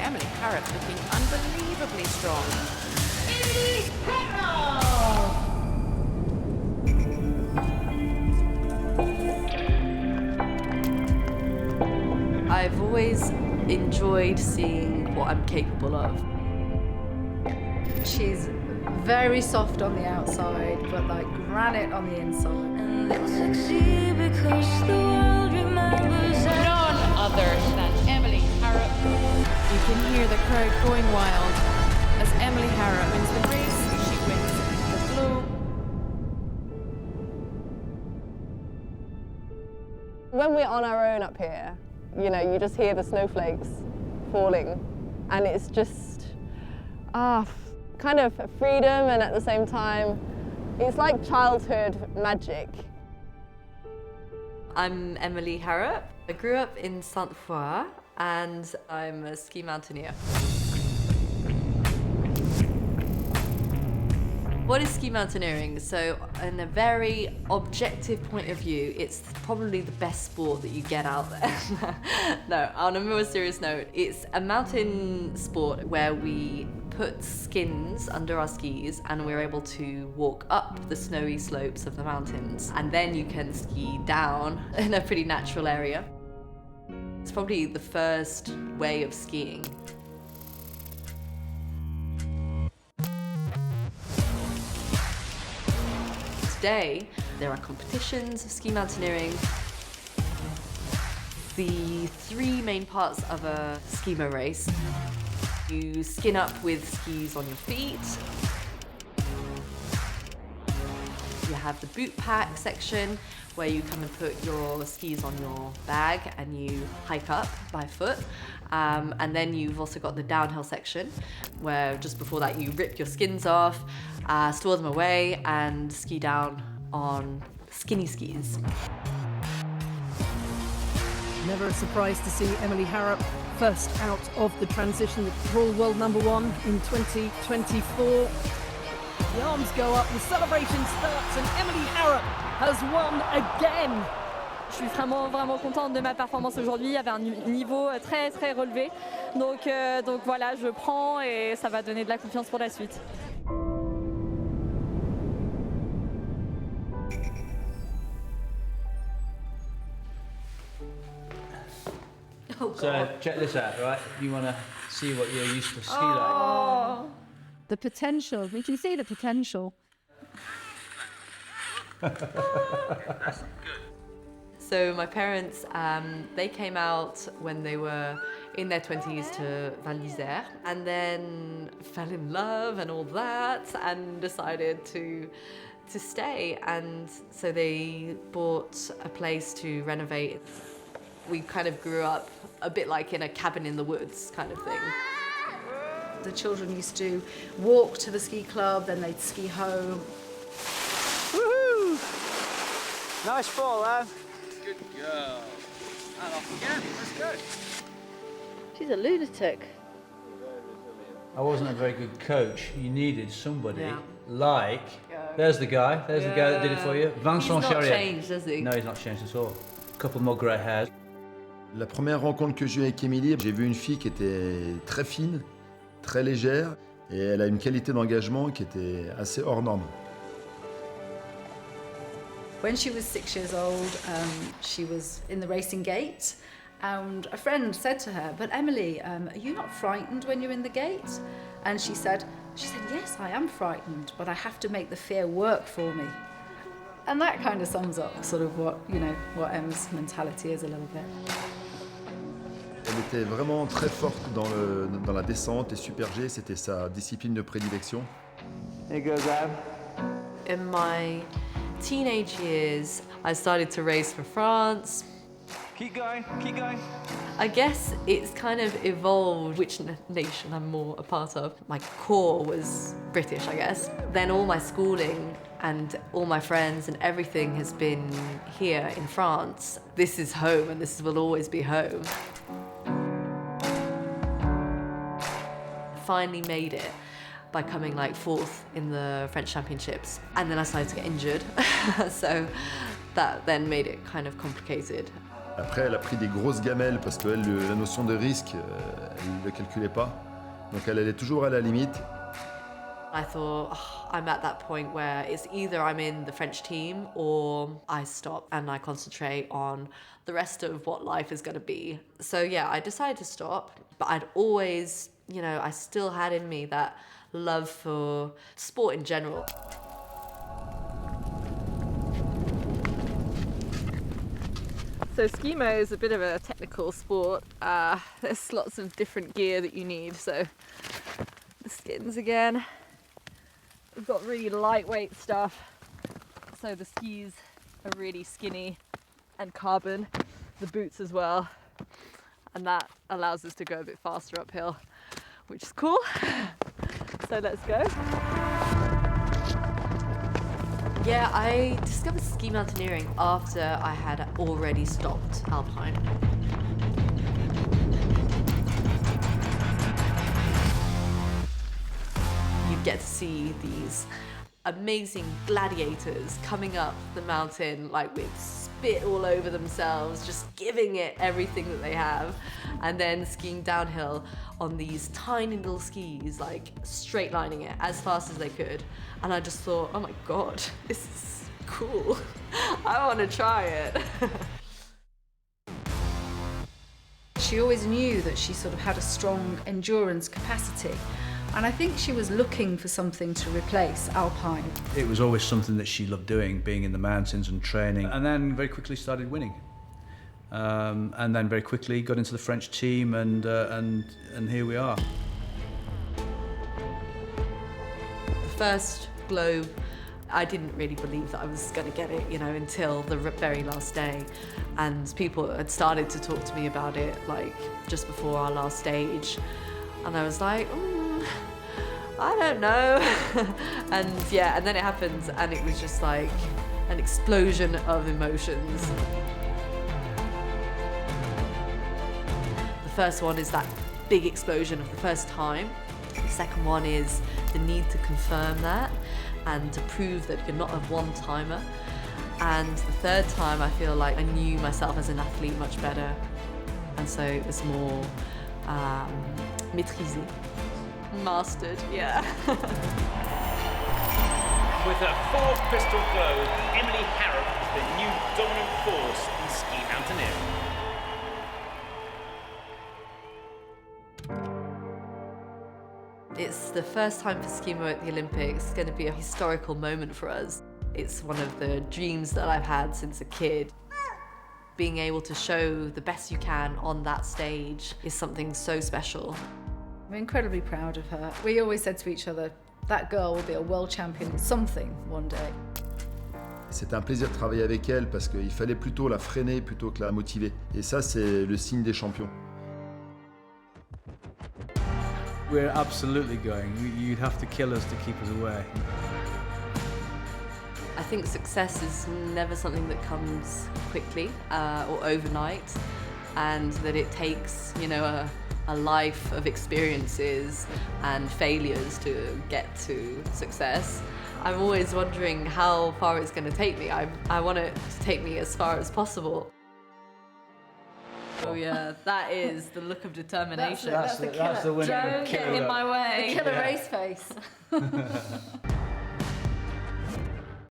Emily Harrop looking unbelievably strong. I've always enjoyed seeing what I'm capable of. She's very soft on the outside, but like granite on the inside. And they'll succeed because the world remembers None other than Emily Harrop. You can hear the crowd going wild as Emily Harrop wins the race. She wins the Globe. When we're on our own up here, you know, you just hear the snowflakes falling, and it's just kind of freedom, and at the same time, it's like childhood magic. I'm Emily Harrop. I grew up in Sainte-Foy and I'm a ski mountaineer. What is ski mountaineering? So, in a very objective point of view, it's probably the best sport that you get out there. No, on a more serious note, it's a mountain sport where we put skins under our skis and we're able to walk up the snowy slopes of the mountains, and then you can ski down in a pretty natural area. It's probably the first way of skiing. Today, there are competitions of ski mountaineering. The three main parts of a skimo race. You skin up with skis on your feet. You have the boot pack section where you come and put your skis on your bag and you hike up by foot. And then you've also got the downhill section where just before that you rip your skins off, store them away and ski down on skinny skis. Never a surprise to see Emily Harrop first out of the transition, Royal World #1 in 2024. The arms go up, the celebration starts, and Emily Harrop has won again. Je suis vraiment contente de ma performance aujourd'hui. Il y avait un niveau très très relevé. Donc voilà, je prends et ça va donner de la confiance pour la suite. Oh, so check this out, right? You want to see what you're used to ski like. The potential, we can see the potential. So my parents, they came out when they were in their 20s to Val d'Isère and then fell in love and all that and decided to stay, and so they bought a place to renovate. We kind of grew up a bit like in a cabin in the woods kind of thing. The children used to walk to the ski club, then they'd ski home. Woohoo! Nice fall, Anne. Good girl. And off again. Let's go. She's a lunatic. I wasn't a very good coach. You needed somebody like... There's the guy. There's the guy that did it for you. Vincent Charrier. He's not changed, has he? No, he's not changed at all. A couple more grey hairs. La première rencontre que j'ai eue avec Émilie, j'ai vu une fille qui était très fine, très légère, et elle a une qualité d'engagement qui était assez hors norme. When she was 6 years old, she was in the racing gate, and a friend said to her, "But Emily, are you not frightened when you're in the gate?" And she said, "Yes, I am frightened, but I have to make the fear work for me." And that kind of sums up sort of what Em's mentality is a little bit. Elle était vraiment très forte dans la descente et Super G, c'était sa discipline de prédilection. Here goes Anne. In my teenage years, I started to race for France. Keep going, keep going. I guess it's kind of evolved which nation I'm more a part of. My core was British, I guess. Then all my schooling and all my friends and everything has been here in France. This is home and this will always be home. Finally made it by coming like 4th in the French Championships, and then I started to get injured so that then made it kind of complicated. Après, elle a pris des grosses gamelles parce que la notion de risque, elle ne le calculait pas. Donc elle allait toujours à la limite. I thought, I'm at that point where it's either I'm in the French team or I stop and I concentrate on the rest of what life is going to be. So yeah, I decided to stop, but I'd always, I still had in me that love for sport in general. So skimo is a bit of a technical sport. There's lots of different gear that you need. So the skins again. We've got really lightweight stuff. So the skis are really skinny and carbon. The boots as well. And that allows us to go a bit faster uphill, which is cool. So let's go. Yeah, I discovered ski mountaineering after I had already stopped alpine. You get to see these amazing gladiators coming up the mountain like with spit all over themselves, just giving it everything that they have, and then skiing downhill on these tiny little skis, like straight lining it as fast as they could. And I just thought, oh my God, this is cool. I want to try it. She always knew that she sort of had a strong endurance capacity. And I think she was looking for something to replace alpine. It was always something that she loved doing, being in the mountains and training. And then very quickly started winning. And then very quickly got into the French team, and here we are. The first Globe, I didn't really believe that I was going to get it, until the very last day. And people had started to talk to me about it, like, just before our last stage. And I was like, I don't know. And then it happened, and it was just like an explosion of emotions. The first one is that big explosion of the first time. The second one is the need to confirm that and to prove that you're not a one-timer. And the third time, I feel like I knew myself as an athlete much better. And so it was more maîtrisé. Mastered, yeah. With her fourth Crystal Globe, Emily Harrop is the new dominant force in ski mountaineering. It's the first time for skimo at the Olympics. It's going to be a historical moment for us. It's one of the dreams that I've had since a kid. Being able to show the best you can on that stage is something so special. I'm incredibly proud of her. We always said to each other, that girl will be a world champion in something one day. C'était un plaisir de travailler avec elle parce qu'il fallait plutôt la freiner plutôt que la motiver. Et ça, c'est le signe des champions. We're absolutely going. You'd have to kill us to keep us away. I think success is never something that comes quickly or overnight, and that it takes, a life of experiences and failures to get to success. I'm always wondering how far it's going to take me. I want it to take me as far as possible. Oh yeah, that is the look of determination. That's the killer. That's the winner. Don't get in my way. The killer race face.